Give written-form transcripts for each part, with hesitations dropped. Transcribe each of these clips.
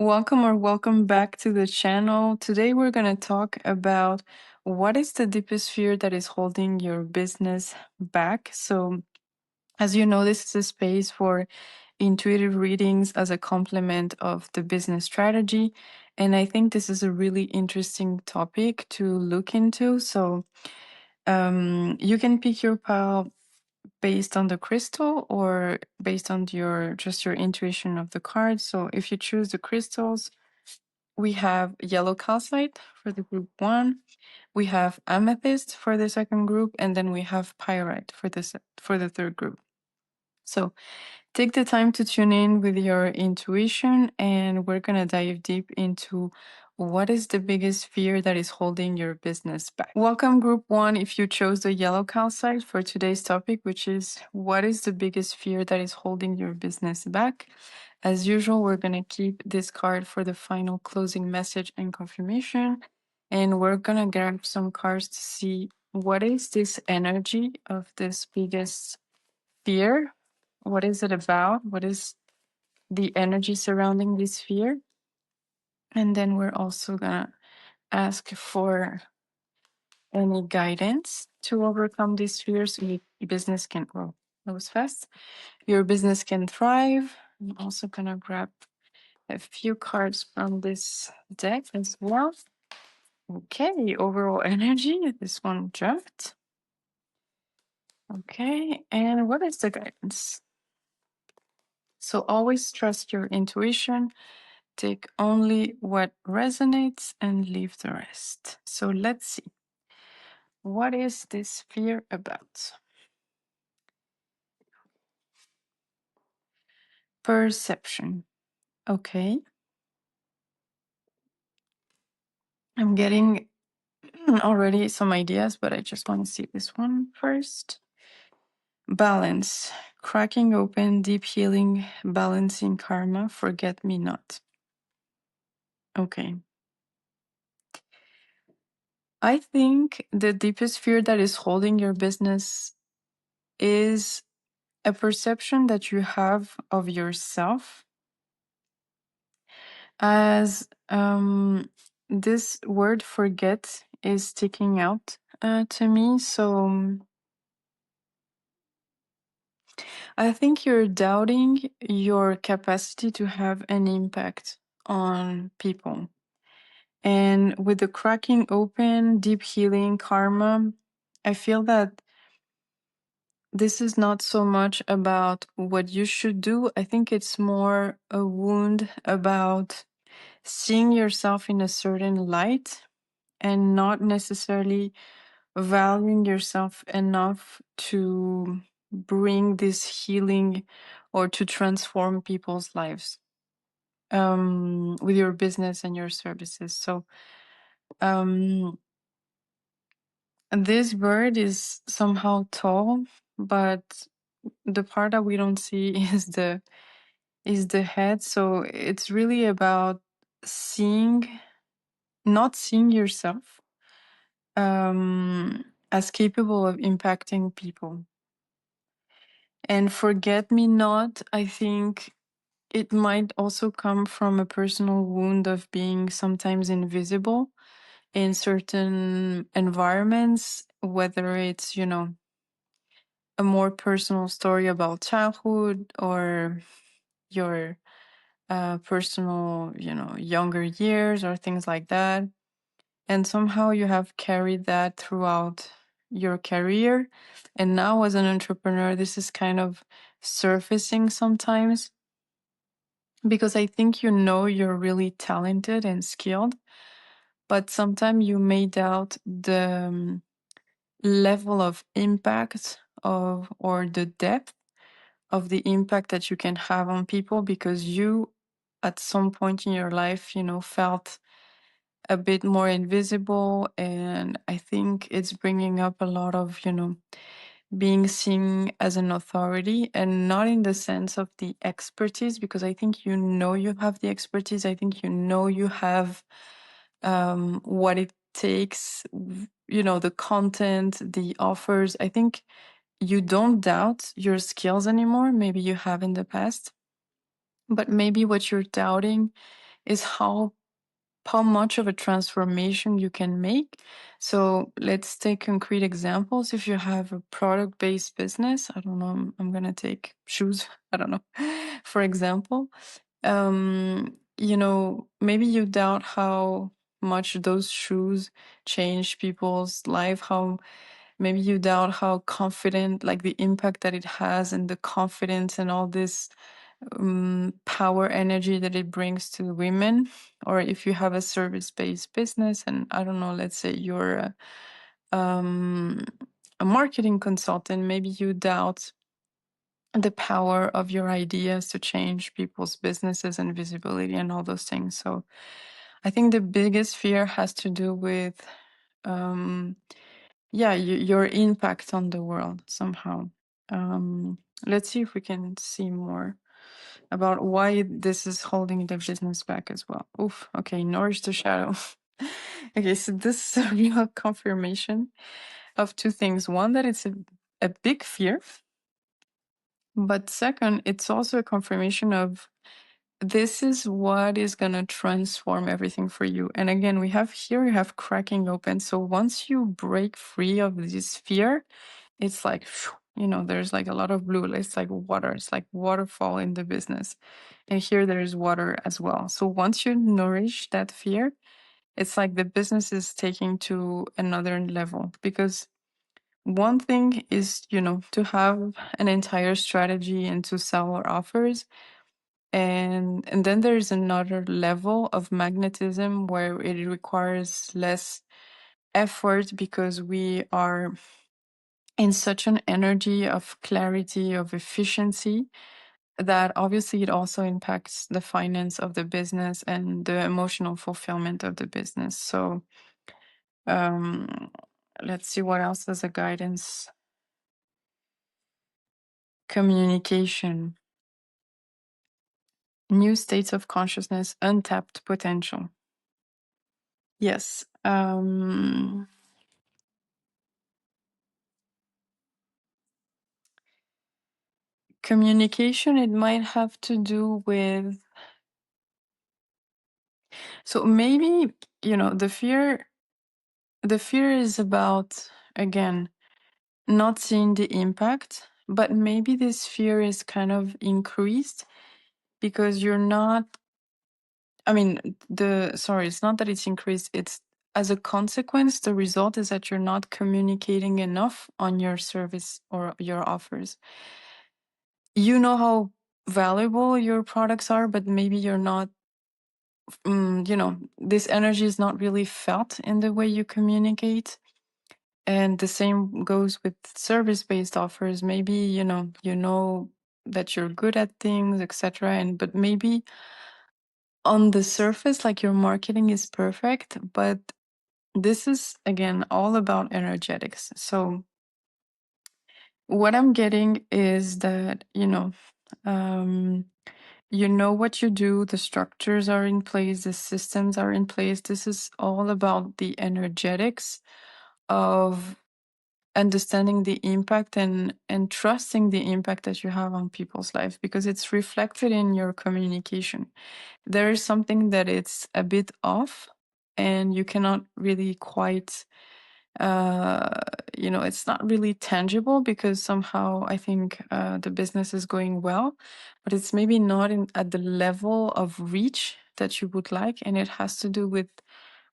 Welcome back to the channel. Today we're going to talk about what is the deepest fear that is holding your business back. So, as you know, this is a space for intuitive readings as a complement of the business strategy. And I think this is a really interesting topic to look into. So, you can pick your pile based on the crystal or based on your intuition of the cards. So, if you choose the crystals, we have yellow calcite for the group 1. We have amethyst for the second group, and then we have pyrite for the third group. So take the time to tune in with your intuition, and we're going to dive deep into what is the biggest fear that is holding your business back. Welcome, Group 1, if you chose the yellow calcite for today's topic, which is what is the biggest fear that is holding your business back. As usual, we're going to keep this card for the final closing message and confirmation. And we're going to grab some cards to see what is this energy of this biggest fear. What is it about? What is the energy surrounding this fear? And then we're also going to ask for any guidance to overcome these fears so your business can grow. That was fast. Your business can thrive. I'm also going to grab a few cards from this deck as well. Okay, overall energy. This one jumped. Okay, and what is the guidance? So always trust your intuition. Take only what resonates and leave the rest. So let's see. What is this fear about? Perception. Okay. I'm getting already some ideas, but I just want to see this one first. Balance. Cracking open, deep healing, balancing karma, forget me not. Okay. I think the deepest fear that is holding your business is a perception that you have of yourself as this word forget is sticking out to me. So I think you're doubting your capacity to have an impact on people. And with the cracking open, deep healing, karma, I feel that this is not so much about what you should do. I think it's more a wound about seeing yourself in a certain light and not necessarily valuing yourself enough to bring this healing or to transform people's lives with your business and your services. So this bird is somehow tall, but the part that we don't see is the head. So it's really about not seeing yourself as capable of impacting people. And forget me not, I think it might also come from a personal wound of being sometimes invisible in certain environments, whether it's, a more personal story about childhood or your personal, younger years or things like that. And somehow you have carried that throughout your career. And now, as an entrepreneur, this is kind of surfacing sometimes because I think you're really talented and skilled, but sometimes you may doubt the level of impact or the depth of the impact that you can have on people because you, at some point in your life, felt a bit more invisible. And I think it's bringing up a lot of, being seen as an authority, and not in the sense of the expertise, because I think you have the expertise. I think you have what it takes, the content, the offers. I think you don't doubt your skills anymore. Maybe you have in the past, but maybe what you're doubting is how much of a transformation you can make. So let's take concrete examples. If you have a product based business, I don't know, I'm going to take shoes, I don't know, for example. Maybe you doubt how much those shoes change people's life, how maybe you doubt how confident, like the impact that it has and the confidence and all this power energy that it brings to women. Or if you have a service-based business, and I don't know, let's say you're um, a marketing consultant, maybe you doubt the power of your ideas to change people's businesses and visibility and all those things. So I think the biggest fear has to do with um, your impact on the world somehow. um, let's see if we can see more about why this is holding the business back as well. Oof. Okay, nourish the shadow. Okay, so this is a real confirmation of two things. One, that it's a big fear, but second, it's also a confirmation of this is what is going to transform everything for you. And again, we have cracking open. So once you break free of this fear, it's like, there's like a lot of blue. It's like water. It's like waterfall in the business. And here there's water as well. So once you nourish that fear, it's like the business is taking to another level. Because one thing is, to have an entire strategy and to sell our offers. And then there's another level of magnetism where it requires less effort because we are in such an energy of clarity, of efficiency, that obviously it also impacts the finance of the business and the emotional fulfillment of the business. So um, let's see what else as a guidance. Communication, new states of consciousness, untapped potential. Yes. Communication, it might have to do with, so maybe, the fear is about, again, not seeing the impact, but maybe this fear is kind of increased because you're not, I mean, sorry, it's not that it's increased, it's as a consequence, the result is that you're not communicating enough on your service or your offers. You know how valuable your products are, but maybe you're not, this energy is not really felt in the way you communicate. And the same goes with service-based offers. Maybe, you know that you're good at things, etc. And but maybe on the surface, like your marketing is perfect, but this is again all about energetics. So what I'm getting is that, you know what you do, the structures are in place, the systems are in place. This is all about the energetics of understanding the impact and trusting the impact that you have on people's lives, because it's reflected in your communication. There is something that it's a bit off and you cannot really quite it's not really tangible because somehow I think the business is going well, but it's maybe not at the level of reach that you would like, and it has to do with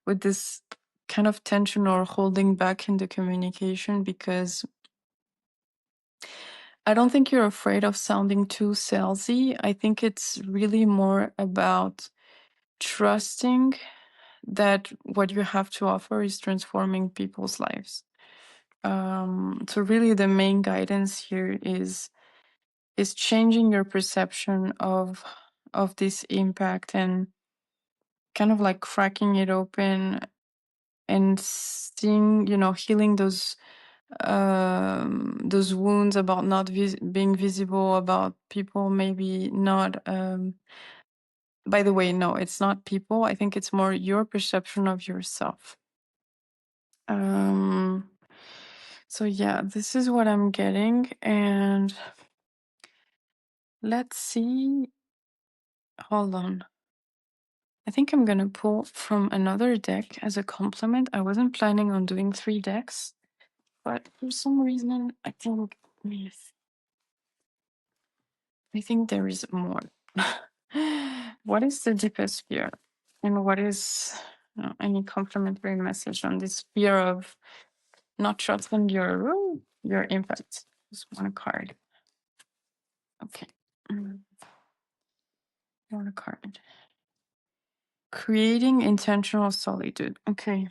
this kind of tension or holding back in the communication. Because I don't think you're afraid of sounding too salesy. I think it's really more about trusting that what you have to offer is transforming people's lives. So really the main guidance here is changing your perception of this impact and kind of like cracking it open and seeing, healing those wounds about not being visible, about people maybe not. By the way, no, it's not people. I think it's more your perception of yourself. Um, so yeah, this is what I'm getting, and let's see. Hold on. I think I'm gonna pull from another deck as a compliment. I wasn't planning on doing 3 decks, but for some reason, I think there is more. What is the deepest fear, and what is any complimentary message on this fear of not trusting your impact? Just one card. Okay. One card. Creating intentional solitude. Okay.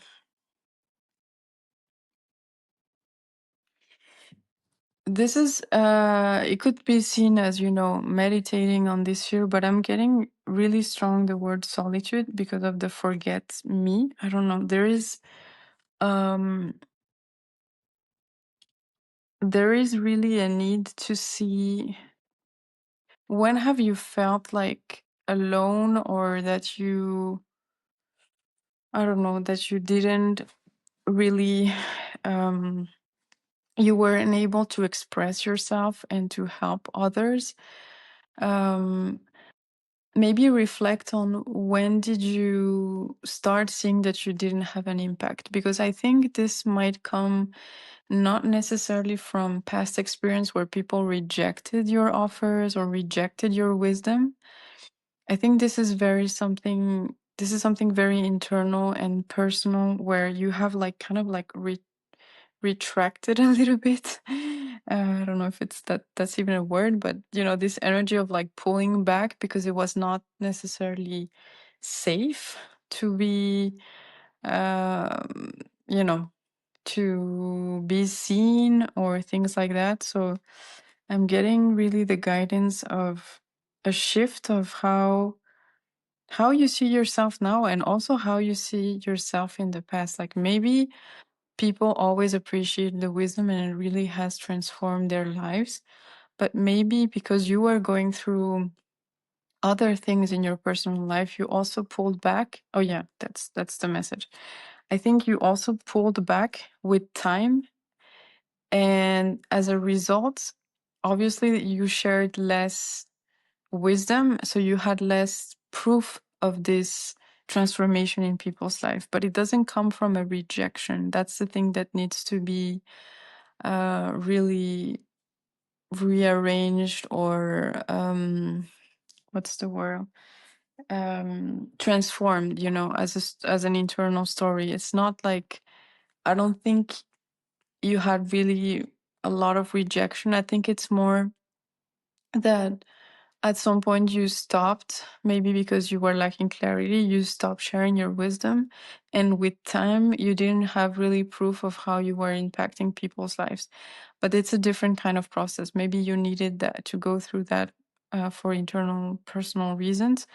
This is it could be seen as, meditating on this fear, but I'm getting really strong the word solitude because of the forget me. I don't know. Um there is really a need to see, when have you felt like alone, or that I don't know, that you didn't really um you weren't able to express yourself and to help others. um Maybe reflect on, when did you start seeing that you didn't have an impact? Because I think this might come not necessarily from past experience where people rejected your offers or rejected your wisdom. I think this is something very internal and personal, where you have like kind of like retracted a little bit. I don't know if that's even a word, but this energy of like pulling back because it was not necessarily safe to be, um, you know, to be seen or things like that. So I'm getting really the guidance of a shift of how you see yourself now, and also how you see yourself in the past. Like, maybe people always appreciate the wisdom and it really has transformed their lives. But maybe because you were going through other things in your personal life, you also pulled back. Oh yeah, that's the message. I think you also pulled back with time, and as a result, obviously you shared less wisdom, so you had less proof of this transformation in people's life. But it doesn't come from a rejection. That's the thing that needs to be really rearranged, or what's the word, transformed, as an internal story. It's not like, I don't think you had really a lot of rejection. I think it's more that at some point you stopped, maybe because you were lacking clarity, you stopped sharing your wisdom, and with time you didn't have really proof of how you were impacting people's lives. But it's a different kind of process. Maybe you needed that to go through that, for internal personal reasons.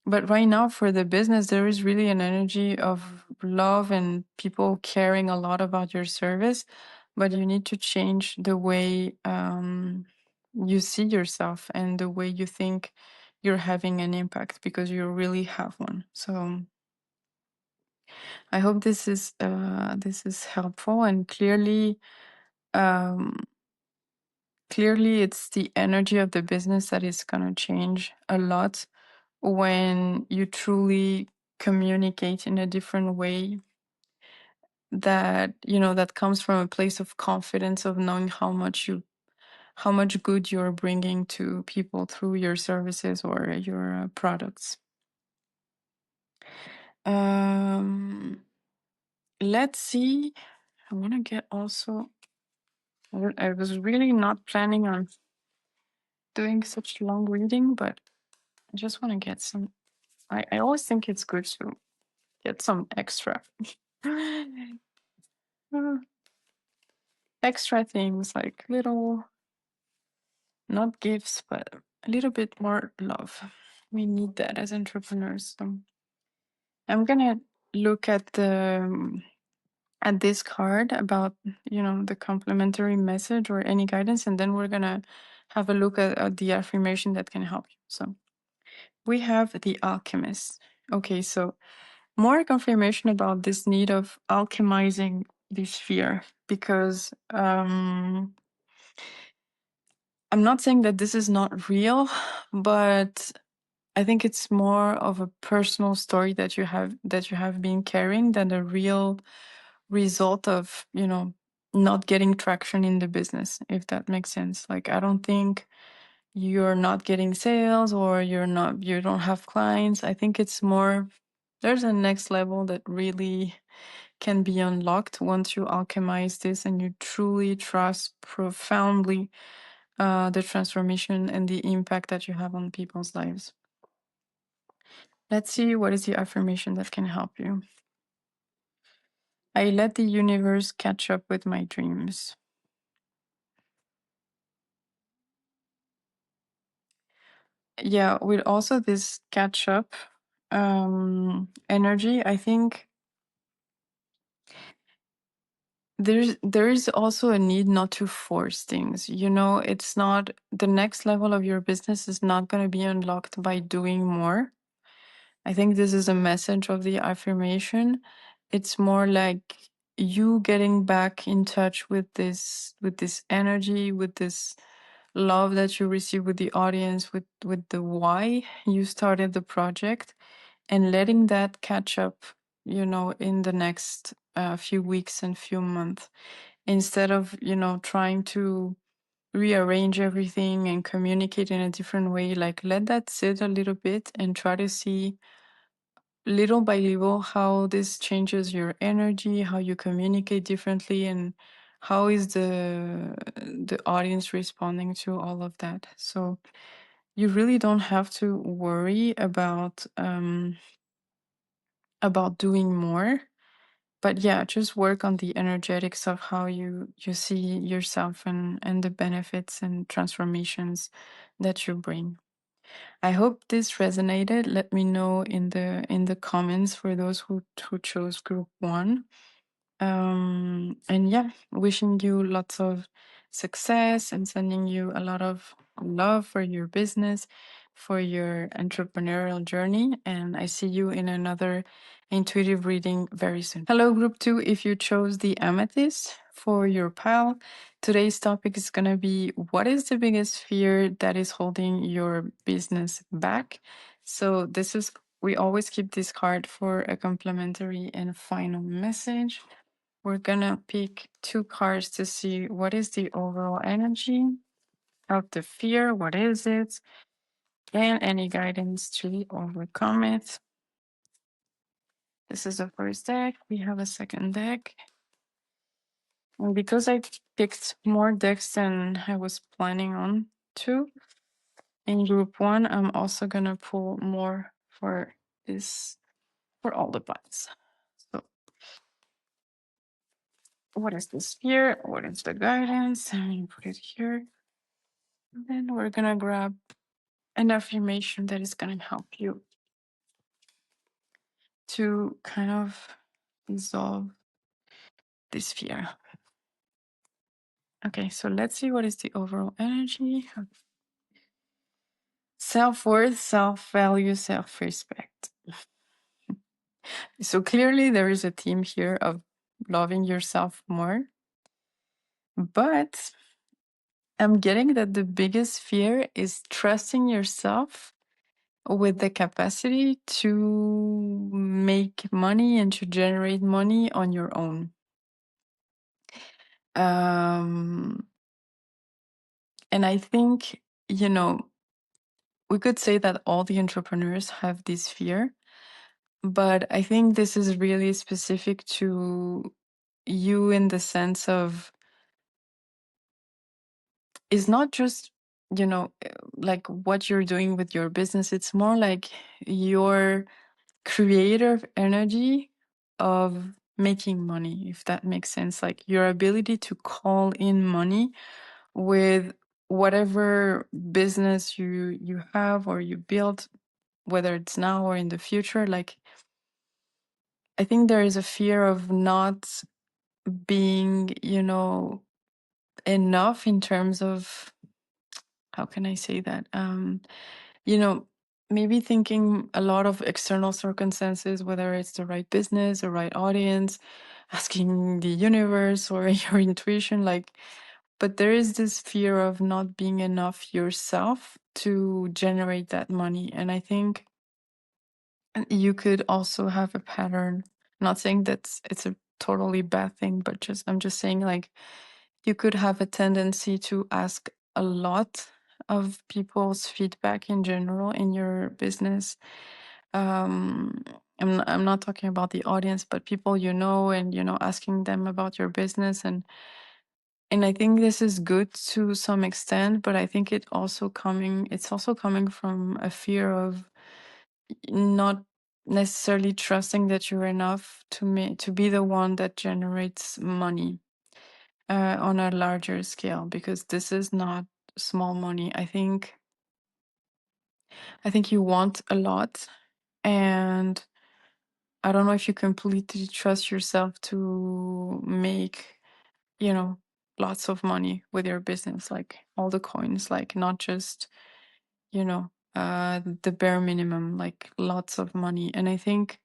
But right now, for the business, there is really an energy of love and people caring a lot about your service. But you need to change the way you see yourself and the way you think you're having an impact, because you really have one. So I hope this is helpful, and um, clearly it's the energy of the business that is going to change a lot when you truly communicate in a different way, that comes from a place of confidence, of knowing how much good you're bringing to people through your services or your products. um let's see. I want to get also, I was really not planning on doing such long reading, but I just want to get some. I always think it's good to get some extra uh, extra things, like little, not gifts, but a little bit more love. We need that as entrepreneurs. So I'm gonna look at this card about, the complementary message or any guidance, and then we're gonna have a look at the affirmation that can help you. So we have the alchemist. Okay, so more confirmation about this need of alchemizing this fear, because I'm not saying that this is not real, but I think it's more of a personal story that you have been carrying than a real result of, not getting traction in the business, if that makes sense. Like, I don't think you're not getting sales or you don't have clients. I think it's more, there's a next level that really can be unlocked once you alchemize this and you truly trust profoundly the transformation and the impact that you have on people's lives. Let's see, what is the affirmation that can help you? I let the universe catch up with my dreams. Yeah, with also this catch up energy, I think there is also a need not to force things. It's not, the next level of your business is not going to be unlocked by doing more. I think this is a message of the affirmation. It's more like you getting back in touch with this energy, with this love that you receive with the audience, with the why you started the project, and letting that catch up, in the next few weeks and few months, instead of, trying to rearrange everything and communicate in a different way. Like, let that sit a little bit and try to see little by little how this changes your energy, how you communicate differently, and how is the audience responding to all of that. So you really don't have to worry about doing more, but yeah, just work on the energetics of how you see yourself and the benefits and transformations that you bring. I hope this resonated. Let me know in the comments for those who chose group 1. And yeah, wishing you lots of success and sending you a lot of love for your business, for your entrepreneurial journey. And I see you in another intuitive reading very soon. Hello, group 2. If you chose the amethyst for your pile, today's topic is going to be, what is the biggest fear that is holding your business back? So we always keep this card for a complimentary and final message. We're gonna pick 2 cards to see what is the overall energy of the fear, what is it, and any guidance to overcome it. This is the first deck. We have a second deck. And because I picked more decks than I was planning on to, in group 1, I'm also gonna pull more for all the piles. So what is this fear? What is the guidance? I'm gonna put it here. And then we're gonna grab an affirmation that is going to help you to kind of resolve this fear. Okay, so let's see what is the overall energy. Self-worth, self-value, self-respect. So clearly there is a theme here of loving yourself more. But I'm getting that the biggest fear is trusting yourself with the capacity to make money and to generate money on your own. And I think, we could say that all the entrepreneurs have this fear, but I think this is really specific to you, in the sense of, it's not just, like what you're doing with your business. It's more like your creative energy of making money, if that makes sense. Like your ability to call in money with whatever business you have or you build, whether it's now or in the future. Like, I think there is a fear of not being, enough in terms of, how can I say that? You know, maybe thinking a lot of external circumstances, whether it's the right business, the right audience, asking the universe or your intuition, like, but there is this fear of not being enough yourself to generate that money. And I think you could also have a pattern. Not saying that it's a totally bad thing, but just I'm just saying, like, you could have a tendency to ask a lot of people's feedback in general in your business. um I'm not talking about the audience, but people you know, and asking them about your business. And I think this is good to some extent, but I think it's also coming from a fear of not necessarily trusting that you're enough to be the one that generates money on a larger scale, because this is not small money. I think you want a lot, and I don't know if you completely trust yourself to make, lots of money with your business, like all the coins, like not just, the bare minimum, like lots of money. And I think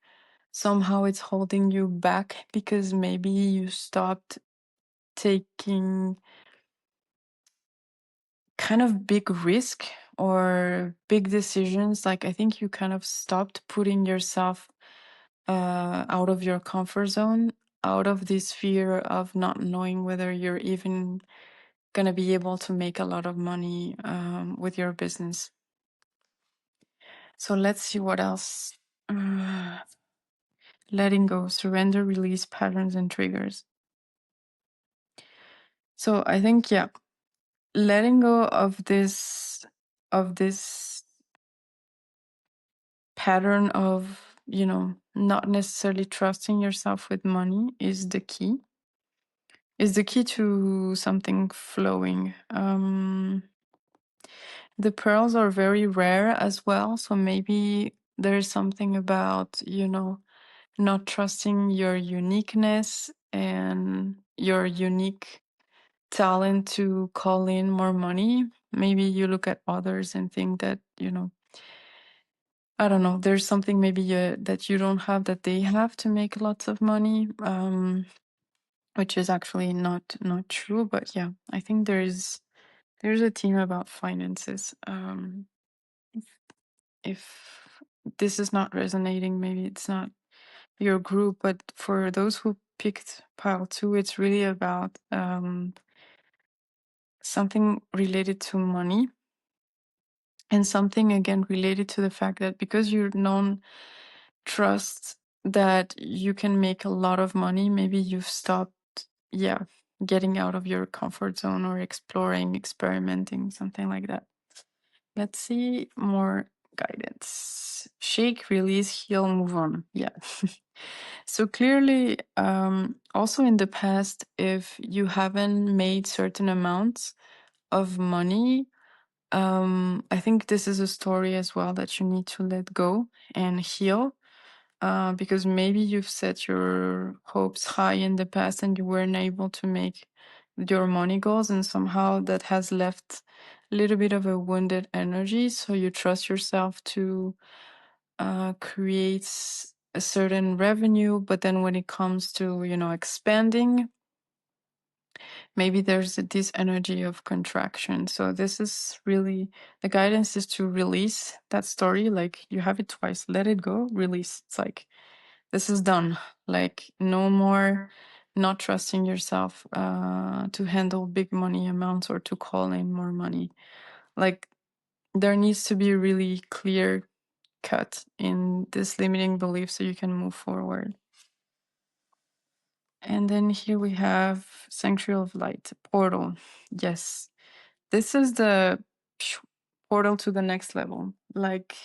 somehow it's holding you back because maybe you stopped taking kind of big risk or big decisions. Like, I think you kind of stopped putting yourself out of your comfort zone, out of this fear of not knowing whether you're even going to be able to make a lot of money with your business. So let's see what else. Uh, Letting go, surrender, release patterns and triggers. So I think, yeah, letting go of this pattern of, not necessarily trusting yourself with money is the key to something flowing. The pearls are very rare as well, so maybe there's something about, not trusting your uniqueness and your unique talent to call in more money. Maybe you look at others and think that, I don't know, there's something maybe that you don't have that they have to make lots of money, which is actually not true. But yeah, I think there's a theme about finances. If this is not resonating, maybe it's not your group, but for those who picked pile two, it's really about something related to money, and something again related to the fact that because you're non trust that you can make a lot of money, maybe you've stopped, yeah, getting out of your comfort zone or exploring, experimenting, something like that. Let's see more guidance. Shake, release, heal, move on. Yeah. So clearly, also in the past, if you haven't made certain amounts of money, I think this is a story as well that you need to let go and heal, because maybe you've set your hopes high in the past and you weren't able to make your money goals, and somehow that has left a little bit of a wounded energy. So you trust yourself to create a certain revenue, but then when it comes to, expanding, maybe there's this energy of contraction. So this is really the guidance, is to release that story. Like, you have it twice, let it go, release. It's like, this is done. Like, no more not trusting yourself to handle big money amounts or to call in more money. Like, there needs to be a really clear cut in this limiting belief so you can move forward. And then here we have Sanctuary of Light, portal. Yes, this is the portal to the next level. Like,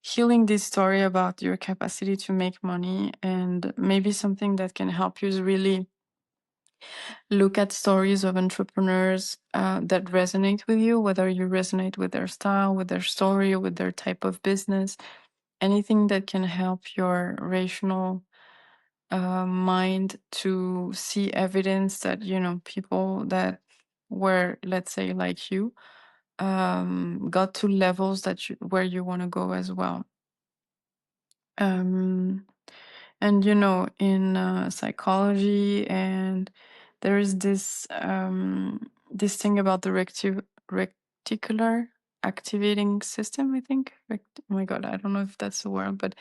healing this story about your capacity to make money, and maybe something that can help you is really look at stories of entrepreneurs that resonate with you, whether you resonate with their style, with their story, or with their type of business. Anything that can help your rational mind to see evidence that, people that were, let's say, like you, got to levels where you want to go as well. um and in psychology, and there is this thing about the reticular activating system, I think. Like, oh my god, I don't know if that's the word, but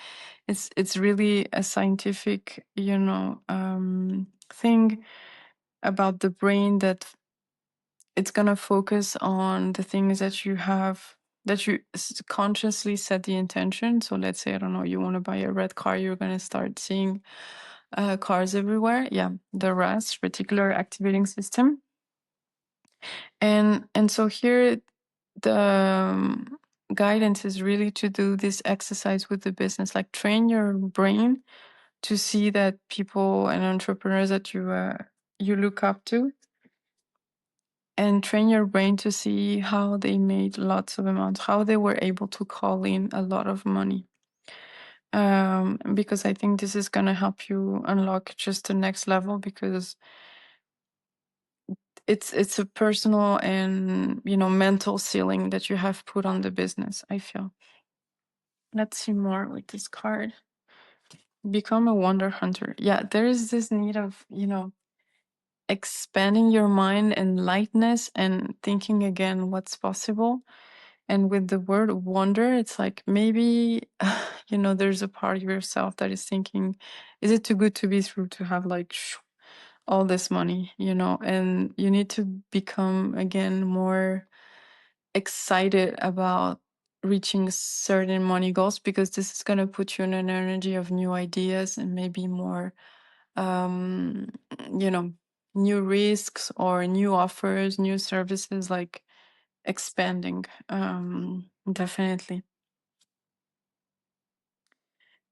it's really a scientific, thing about the brain that it's gonna focus on the things that you have, that you consciously set the intention. So let's say, I don't know, you want to buy a red car, you're gonna start seeing cars everywhere. Yeah, the RAS, reticular activating system. And so here the guidance is really to do this exercise with the business, like train your brain to see that people and entrepreneurs that you look up to, and train your brain to see how they made lots of amounts, how they were able to call in a lot of money. Because I think this is going to help you unlock just the next level, because it's a personal and mental ceiling that you have put on the business, I feel. Let's see more with this card. Become a wonder hunter. Yeah, there is this need of expanding your mind and lightness and thinking again what's possible. And with the word wonder, it's like maybe there's a part of yourself that is thinking, is it too good to be true to have like all this money, and you need to become again more excited about reaching certain money goals, because this is going to put you in an energy of new ideas and maybe more um you know new risks or new offers, new services, like expanding. Definitely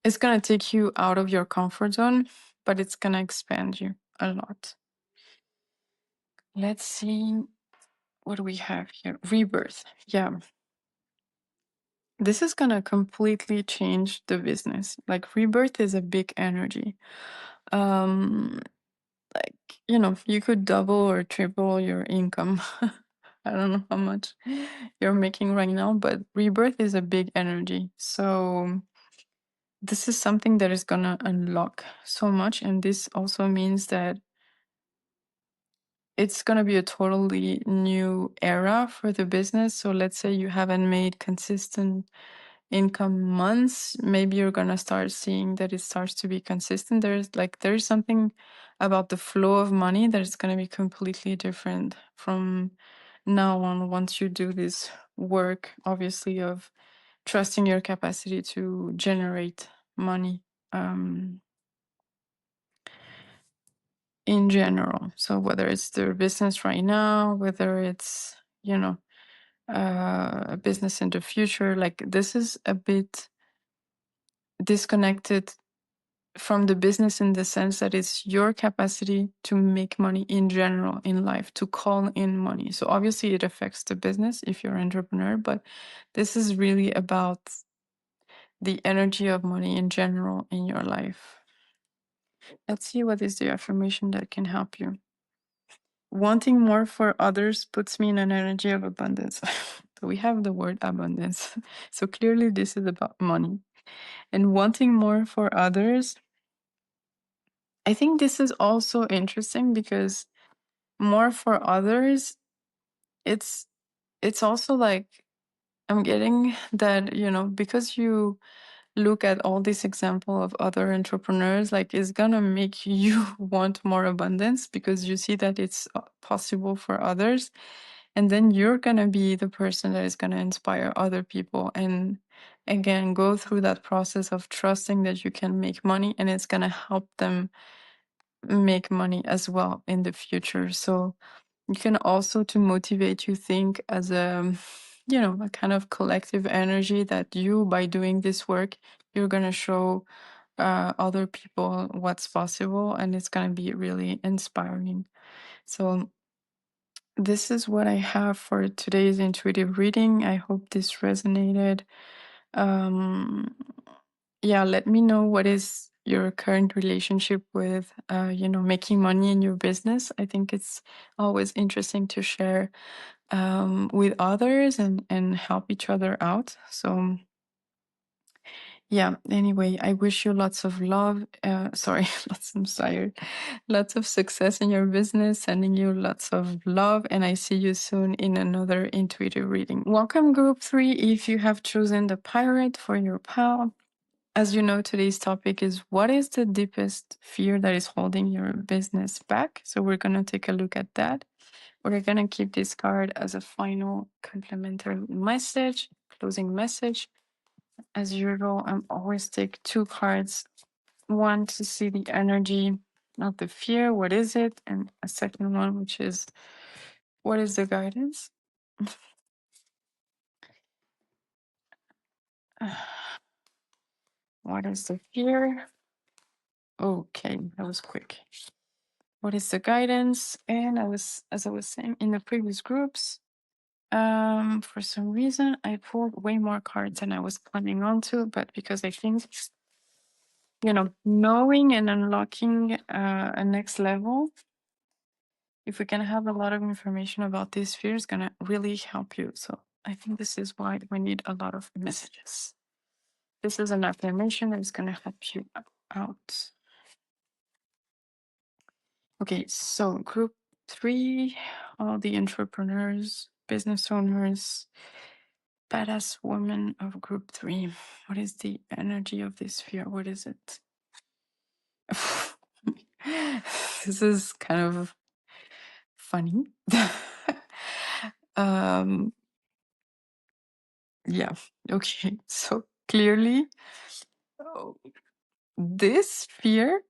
it's going to take you out of your comfort zone, but it's going to expand you a lot. Let's see what do we have here. Rebirth. Yeah, this is going to completely change the business. Like, rebirth is a big energy. um like, you could double or triple your income. I don't know how much you're making right now, but rebirth is a big energy. So this is something that is gonna unlock so much, and this also means that it's gonna be a totally new era for the business. So let's say you haven't made consistent income months, maybe you're gonna start seeing that it starts to be consistent. There's something about the flow of money that is gonna be completely different from now on, once you do this work, obviously, of trusting your capacity to generate money um, in general. So whether it's their business right now, whether it's a business in the future, like, this is a bit disconnected from the business, in the sense that it's your capacity to make money in general in life, to call in money. So obviously it affects the business if you're an entrepreneur, but this is really about the energy of money in general in your life. Let's see what is the affirmation that can help you. Wanting more for others puts me in an energy of abundance. So we have the word abundance. So clearly this is about money. And wanting more for others, I think this is also interesting, because more for others, it's also like, I'm getting that, because you look at all this example of other entrepreneurs, like, it's gonna make you want more abundance, because you see that it's possible for others, and then you're gonna be the person that is gonna inspire other people, and again go through that process of trusting that you can make money, and it's gonna help them make money as well in the future. So you can also, to motivate you, think as a kind of collective energy, that you, by doing this work, you're going to show other people what's possible, and it's going to be really inspiring. So this is what I have for today's intuitive reading. I hope this resonated. um yeah, let me know what is your current relationship with making money in your business. I think it's always interesting to share with others and help each other out. So Yeah, anyway, I wish you lots of love. Sorry, I'm tired. Lots of success in your business, sending you lots of love, and I see you soon in another intuitive reading. Welcome, group 3. If you have chosen the pirate for your pal, as you know, today's topic is what is the deepest fear that is holding your business back? So we're going to take a look at that. We're going to keep this card as a final complimentary message, closing message. As usual, I'm always take 2 cards. One to see the energy, not the fear, what is it? And a second one, which is what is the guidance? What is the fear? Okay, that was quick. What is the guidance? And as I was saying in the previous groups, for some reason I pulled way more cards than I was planning on to, but because I think knowing and unlocking a next level, if we can have a lot of information about this fear, is gonna really help you. So I think this is why we need a lot of messages. This is an affirmation that is gonna help you out. Okay, so group 3, all the entrepreneurs, business owners, badass woman of group 3. What is the energy of this fear? What is it? This is kind of funny. um yeah, okay. So clearly, oh, this fear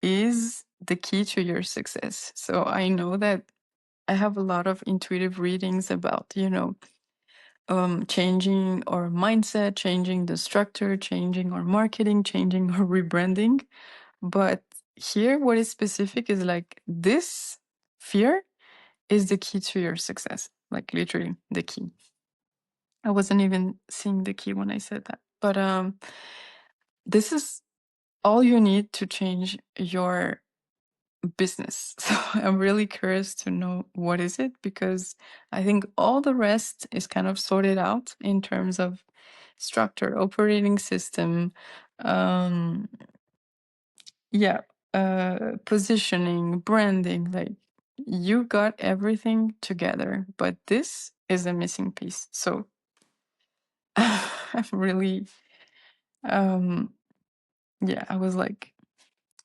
is the key to your success. So I know that I have a lot of intuitive readings about, changing our mindset, changing the structure, changing our marketing, changing our rebranding. But here, what is specific is like this fear is the key to your success, like literally the key. I wasn't even seeing the key when I said that. But this is all you need to change your business. So I'm really curious to know what is it, because I think all the rest is kind of sorted out in terms of structure, operating system, um yeah, positioning, branding, like you got everything together, but this is a missing piece. So I'm really yeah, I was like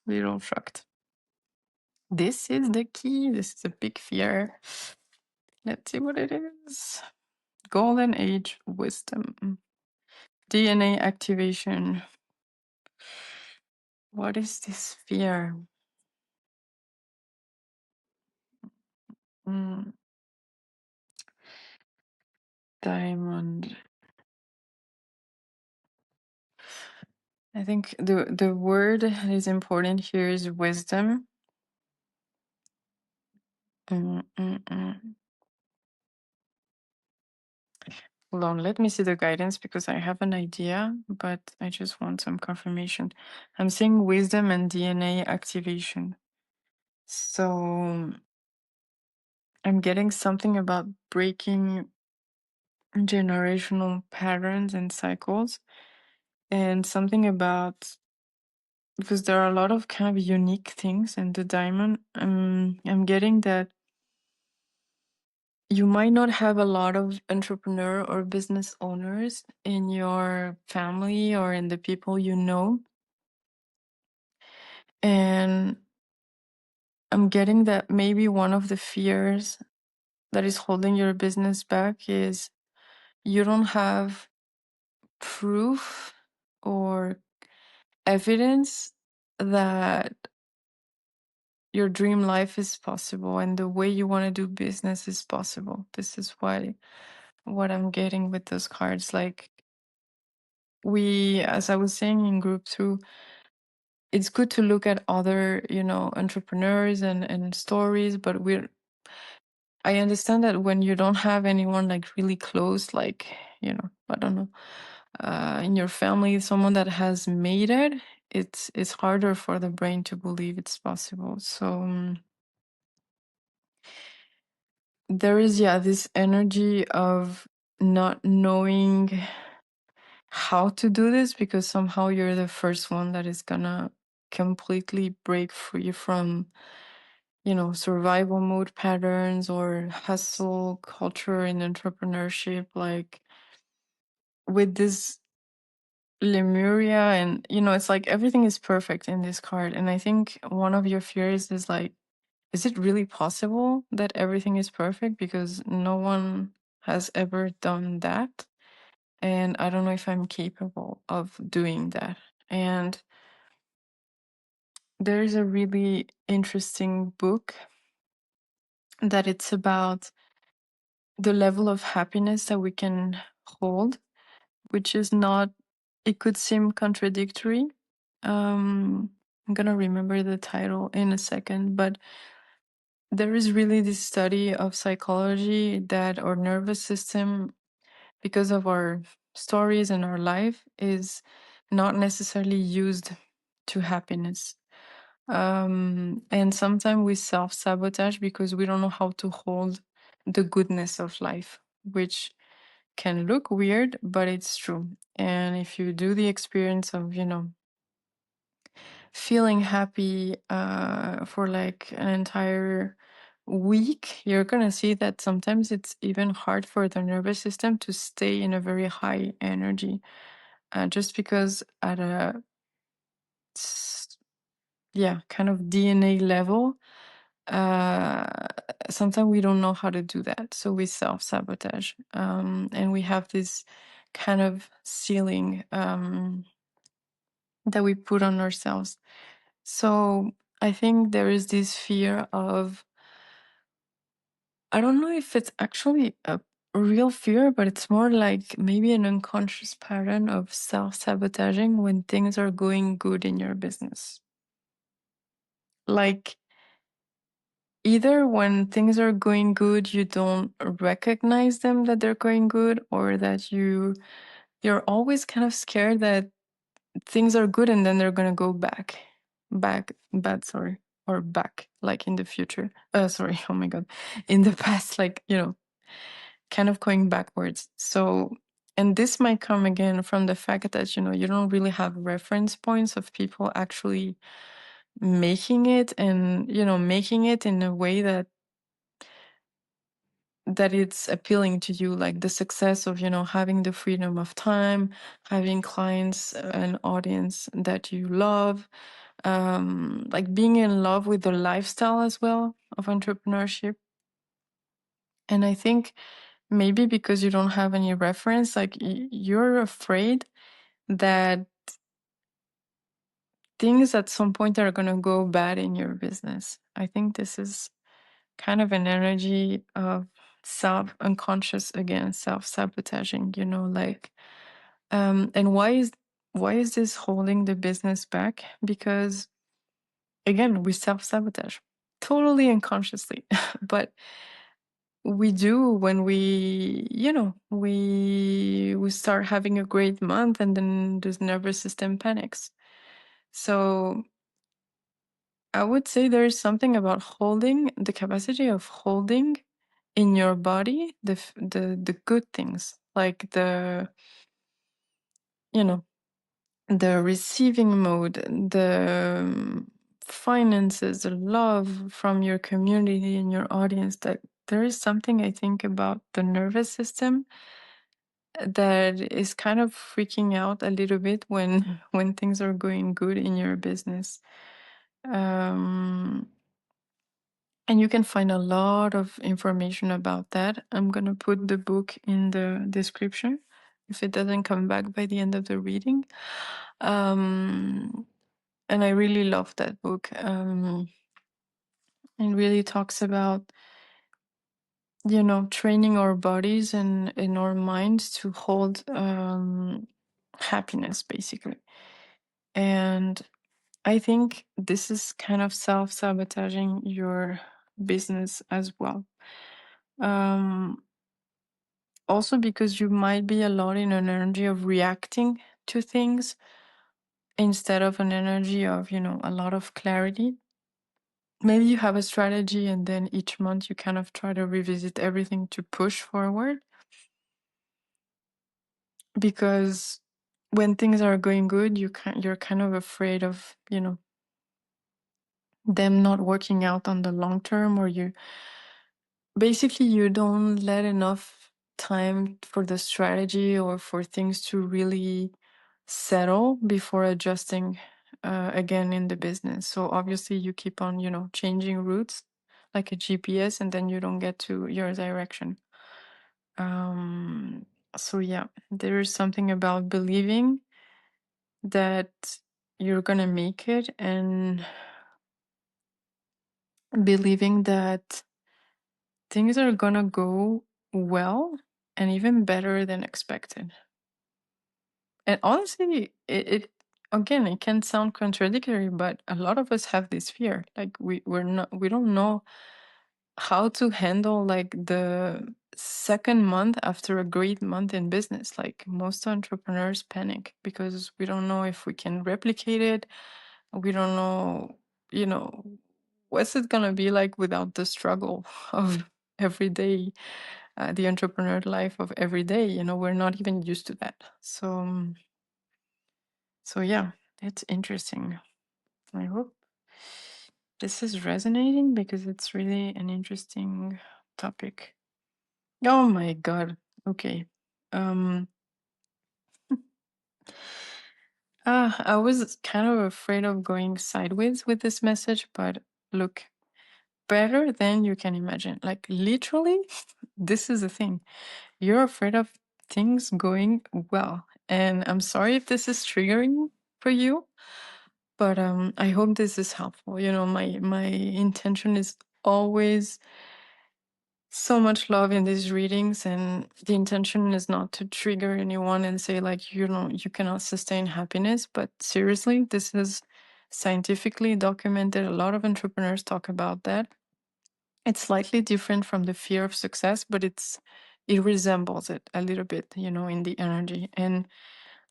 a little shocked. This is the key. This is a big fear. Let's see what it is. Golden Age Wisdom. DNA activation. What is this fear? Mm, Diamond. I think the word that is important here is wisdom. Mm, mm, mm. Hold on, let me see the guidance because I have an idea, but I just want some confirmation. I'm seeing wisdom and DNA activation. So I'm getting something about breaking generational patterns and cycles, and something about, because there are a lot of kind of unique things in the diamond. I'm getting that you might not have a lot of entrepreneur or business owners in your family or in the people you know. And I'm getting that maybe one of the fears that is holding your business back is you don't have proof or evidence that your dream life is possible and the way you want to do business is possible. This is what I'm getting with those cards. Like, we, as I was saying in group 2, it's good to look at other, entrepreneurs and stories, but I understand that when you don't have anyone like really close, like, I don't know, in your family, someone that has made it, it's harder for the brain to believe it's possible. So there is, yeah, this energy of not knowing how to do this, because somehow you're the first one that is gonna completely break free from, survival mode patterns or hustle culture in entrepreneurship, like with this Lemuria. And it's like everything is perfect in this card. And I think one of your fears is like, is it really possible that everything is perfect? Because no one has ever done that. And I don't know if I'm capable of doing that. And there's a really interesting book that it's about the level of happiness that we can hold, which is not, it could seem contradictory. I'm gonna remember the title in a second, but there is really this study of psychology that our nervous system, because of our stories and our life, is not necessarily used to happiness. And sometimes we self sabotage because we don't know how to hold the goodness of life, which can look weird, but it's true. And if you do the experience of, feeling happy for like an entire week, you're gonna see that sometimes it's even hard for the nervous system to stay in a very high energy, just because at a yeah, kind of DNA level, uh, sometimes we don't know how to do that. So we self sabotage. And we have this kind of ceiling that we put on ourselves. So I think there is this fear of, I don't know if it's actually a real fear, but it's more like maybe an unconscious pattern of self sabotaging when things are going good in your business. Like, either when things are going good, you don't recognize them that they're going good, or that you're always kind of scared that things are good and then they're gonna go bad, sorry, or back, like in the future. Sorry, oh my god, in the past, like kind of going backwards. So, and this might come again from the fact that you don't really have reference points of people actually making it, and making it in a way that it's appealing to you, like the success of having the freedom of time, having clients and audience that you love, like being in love with the lifestyle as well of entrepreneurship. And I think maybe because you don't have any reference, like you're afraid that things at some point are going to go bad in your business. I think this is kind of an energy of self unconscious, again, self-sabotaging, like and why is this holding the business back? Because again, we self-sabotage totally unconsciously. But we do when we start having a great month, and then the nervous system panics. So I would say there is something about holding, the capacity of holding in your body the good things, like you know the receiving mode, the finances, the love from your community and your audience. That there is something, I think, about the nervous system that is kind of freaking out a little bit when when things are going good in your business. um And you can find a lot of information about that. I'm going to put the book in the description if it doesn't come back by the end of the reading. Um, and I really love that book. It really talks about, training our bodies and in our minds to hold happiness, basically. And I think this is kind of self sabotaging your business as well. Um, Also, because you might be a lot in an energy of reacting to things instead of an energy of, a lot of clarity. Maybe you have a strategy, and then each month you kind of try to revisit everything to push forward. Because when things are going good, you're kind of afraid of, them not working out on the long term, or you don't let enough time for the strategy or for things to really settle before adjusting again in the business. So obviously you keep on, changing routes like a GPS, and then you don't get to your direction. Um, so yeah, there is something about believing that you're gonna make it, and believing that things are gonna go well and even better than expected. And honestly, it again, it can sound contradictory, but a lot of us have this fear. Like we don't know how to handle like the second month after a great month in business. Like most entrepreneurs panic because we don't know if we can replicate it. We don't know, you know, what's it gonna be like without the struggle of every day, the entrepreneur life of every day. We're not even used to that. So yeah, it's interesting. I hope this is resonating because it's really an interesting topic. Oh my god. Okay. Um I was kind of afraid of going sideways with this message, but look, better than you can imagine. Like literally, this is the thing. You're afraid of things going well. And I'm sorry if this is triggering for you, but I hope this is helpful. My intention is always so much love in these readings, and the intention is not to trigger anyone and say like you cannot sustain happiness, but seriously, this is scientifically documented. A lot of entrepreneurs talk about that. It's slightly different from the fear of success, but it resembles it a little bit, in the energy. And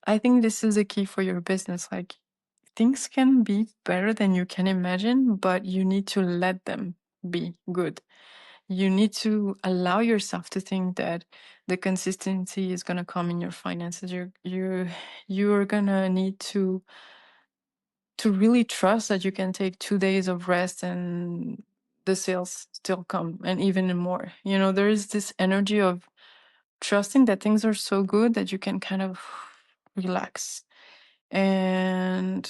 I think this is a key for your business. Like things can be better than you can imagine, but you need to let them be good. You need to allow yourself to think that the consistency is going to come in your finances. You're going to need to really trust that you can take 2 days of rest and the sales still come, and even more. There is this energy of trusting that things are so good that you can kind of relax, and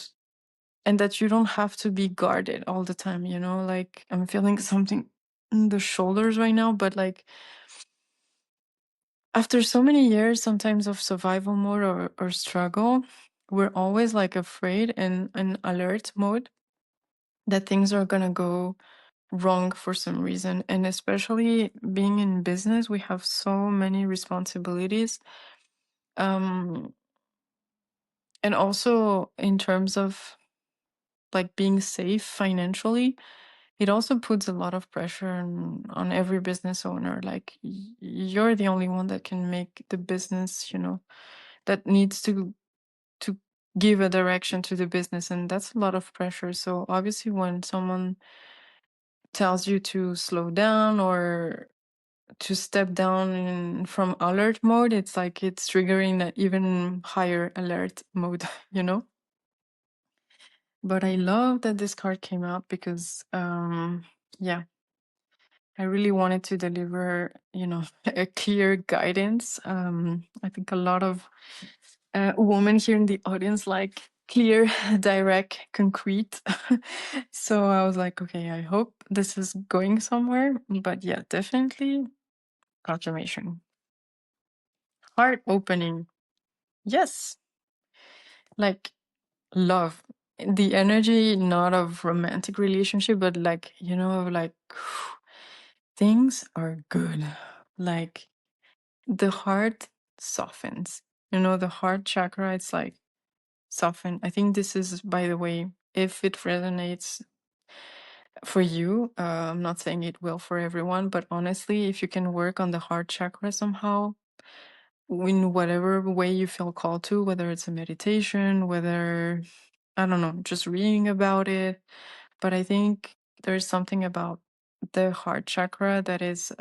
that you don't have to be guarded all the time. Like I'm feeling something in the shoulders right now, but like after so many years sometimes of survival mode or struggle, we're always like afraid and in alert mode that things are gonna go wrong for some reason. And especially being in business, we have so many responsibilities. Um, and also in terms of like being safe financially, it also puts a lot of pressure on every business owner. Like you're the only one that can make the business, that needs to give a direction to the business, and that's a lot of pressure. So obviously when someone tells you to slow down or to step down from alert mode, it's like it's triggering that even higher alert mode, you know? But I love that this card came out because, yeah, I really wanted to deliver, a clear guidance. I think a lot of women here in the audience like clear, direct, concrete. So I was like, okay, I hope this is going somewhere. But yeah, definitely confirmation. Heart opening. Yes. Like love. The energy, not of romantic relationship, but like, like things are good. Like the heart softens. The heart chakra, it's like soften. I think this is, by the way, if it resonates for you, I'm not saying it will for everyone, but honestly, if you can work on the heart chakra somehow, in whatever way you feel called to, whether it's a meditation, whether, I don't know, just reading about it. But I think there's something about the heart chakra that is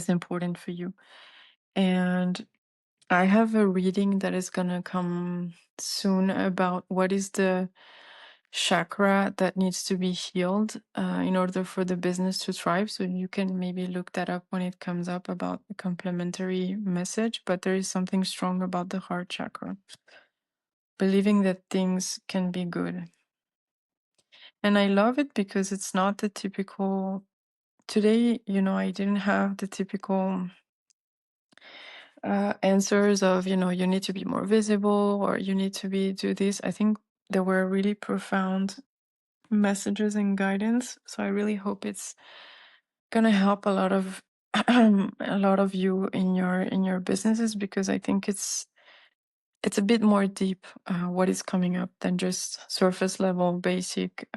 important for you. And I have a reading that is gonna come soon about what is the chakra that needs to be healed in order for the business to thrive. So you can maybe look that up when it comes up about a complementary message. But there is something strong about the heart chakra, believing that things can be good. And I love it because it's not the typical. Today, I didn't have the typical answers of, you need to be more visible or you need to be do this. I think there were really profound messages and guidance. So I really hope it's gonna help a lot of a lot of you in your businesses, because I think it's a bit more deep what is coming up than just surface level basic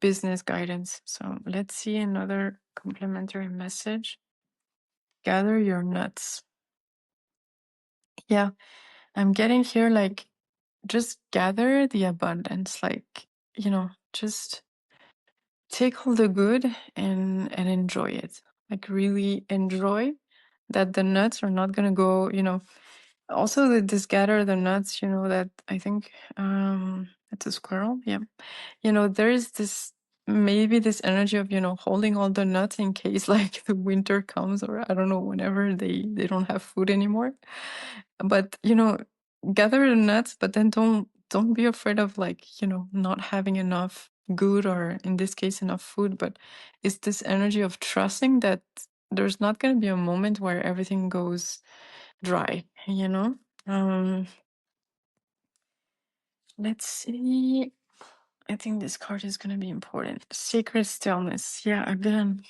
business guidance. So let's see another complimentary message. Gather your nuts. Yeah, I'm getting here like just gather the abundance, like, just take all the good and enjoy it. Like really enjoy that the nuts are not gonna go, also this gather the nuts, that I think it's a squirrel. Yeah. There is this maybe this energy of, holding all the nuts in case like the winter comes, or I don't know, whenever they don't have food anymore. But gather the nuts, but then don't be afraid of, like, not having enough good, or in this case enough food. But it's this energy of trusting that there's not going to be a moment where everything goes dry, um let's see. I think this card is going to be important. Sacred stillness. Yeah, again,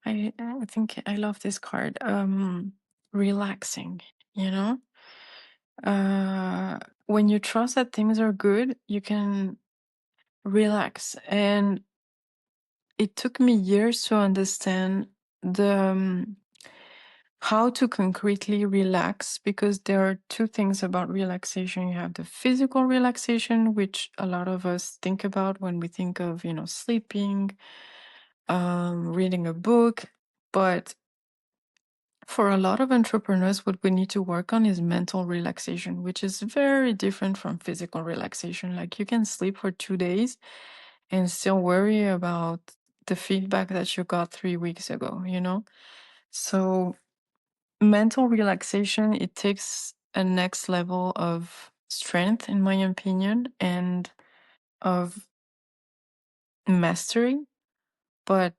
I think I love this card. Relaxing, you know? When you trust that things are good, you can relax. And it took me years to understand the how to concretely relax, because there are two things about relaxation. You have the physical relaxation, which a lot of us think about when we think of, sleeping, reading a book. But for a lot of entrepreneurs, what we need to work on is mental relaxation, which is very different from physical relaxation. Like, you can sleep for 2 days and still worry about the feedback that you got 3 weeks ago, So mental relaxation, it takes a next level of strength, in my opinion, and of mastery. But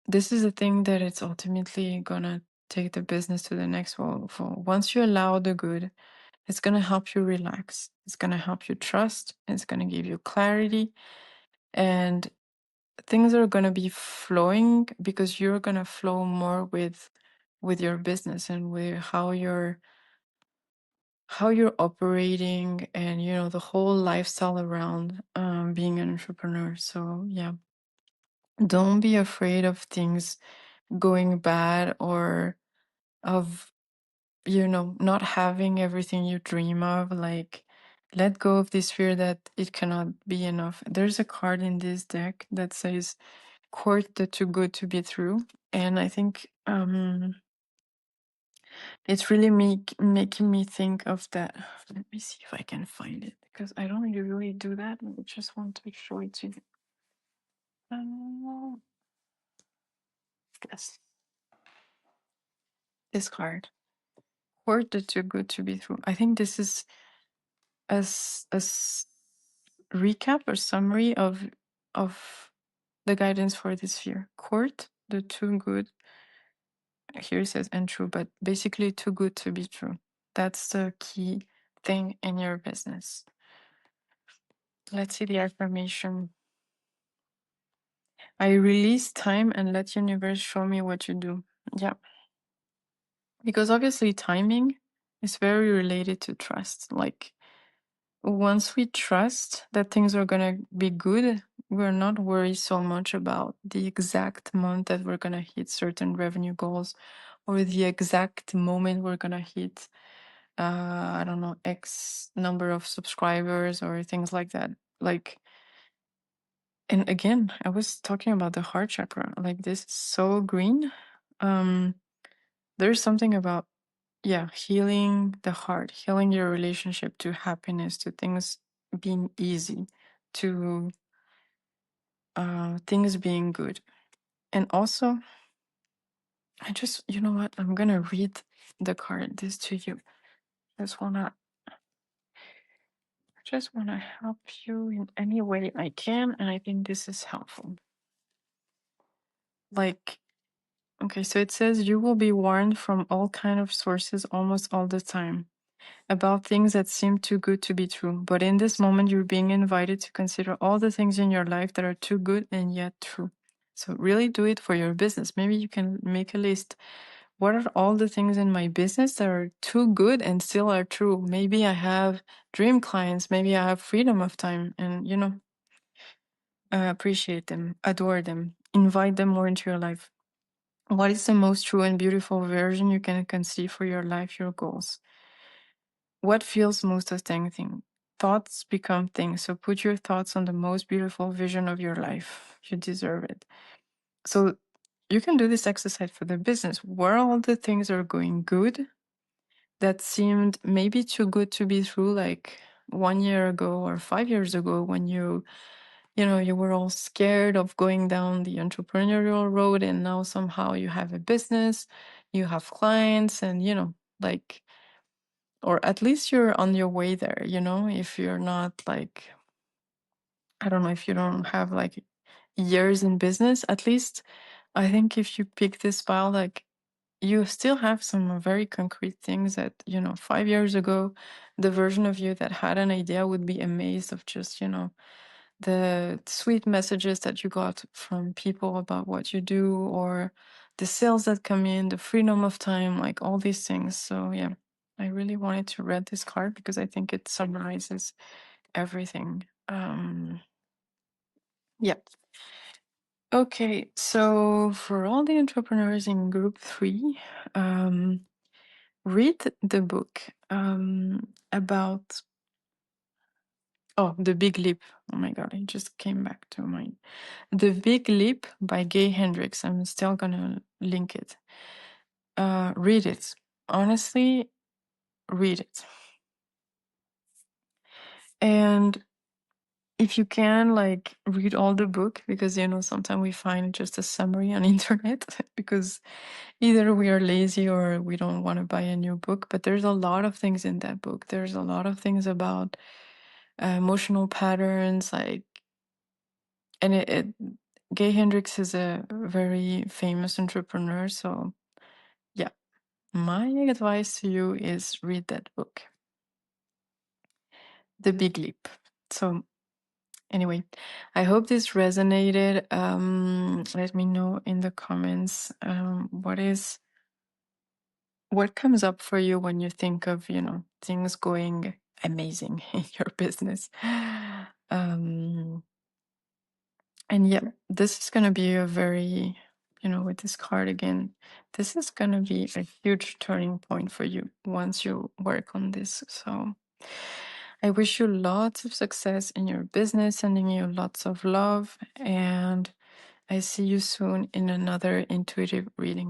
this is the thing that it's ultimately gonna take the business to the next level. Once you allow the good, it's gonna help you relax. It's gonna help you trust. It's gonna give you clarity, and things are gonna be flowing, because you're gonna flow more with your business and with how you're operating, and the whole lifestyle around being an entrepreneur. So yeah, don't be afraid of things going bad, or of not having everything you dream of. Like, let go of this fear that it cannot be enough. There's a card in this deck that says court the too good to be true, and I think it's really making me think of that. Let me see if I can find it, because I don't usually do that. I just want to show it to you. Yes, this card. Word that too good to be true. I think this is a recap or summary of the guidance for this year. Court the too good. Here it says and true, but basically too good to be true. That's the key thing in your business. Let's see the affirmation. I release time and let universe show me what you do. Yeah. Because obviously timing is very related to trust. Like, once we trust that things are gonna be good, we're not worried so much about the exact month that we're gonna hit certain revenue goals, or the exact moment we're gonna hit I don't know, X number of subscribers or things like that. Like, and again, I was talking about the heart chakra. Like, this is so green. There's something about yeah, healing the heart, healing your relationship to happiness, to things being easy, to things being good. And also, I just, you know what, I'm gonna read the card this to you. Just wanna just wanna help you in any way I can, and I think this is helpful. Like, okay, so it says you will be warned from all kind of sources almost all the time about things that seem too good to be true. But in this moment, you're being invited to consider all the things in your life that are too good and yet true. So really do it for your business. Maybe you can make a list. What are all the things in my business that are too good and still are true? Maybe I have dream clients. Maybe I have freedom of time, and appreciate them, adore them, invite them more into your life. What is the most true and beautiful version you can conceive for your life, your goals? What feels most authentic? Thoughts become things. So put your thoughts on the most beautiful vision of your life. You deserve it. So you can do this exercise for the business. Where all the things are going good that seemed maybe too good to be true, like 1 year ago or 5 years ago, when you were all scared of going down the entrepreneurial road, and now somehow you have a business, you have clients, and like, or at least you're on your way there, if you're not like, I don't know, if you don't have like years in business, at least I think if you pick this file, like, you still have some very concrete things that 5 years ago, the version of you that had an idea would be amazed of just the sweet messages that you got from people about what you do, or the sales that come in, the freedom of time, like all these things. So yeah, I really wanted to read this card because I think it summarizes everything. Yeah. Okay, so for all the entrepreneurs in group 3, um, read the book about The Big Leap. Oh my god, it just came back to mind. The Big Leap by Gay Hendricks. I'm still gonna link it. Read it. Honestly, read it. And if you can, like, read all the book, because sometimes we find just a summary on internet because either we are lazy or we don't want to buy a new book. But there's a lot of things in that book. There's a lot of things about emotional patterns, like, and Gay Hendricks is a very famous entrepreneur. So yeah, my advice to you is read that book, The Big Leap. So anyway, I hope this resonated. Let me know in the comments what comes up for you when you think of things going amazing in your business. And yeah, this is going to be a very, with this card again, this is going to be a huge turning point for you once you work on this. So I wish you lots of success in your business, sending you lots of love, and I see you soon in another intuitive reading.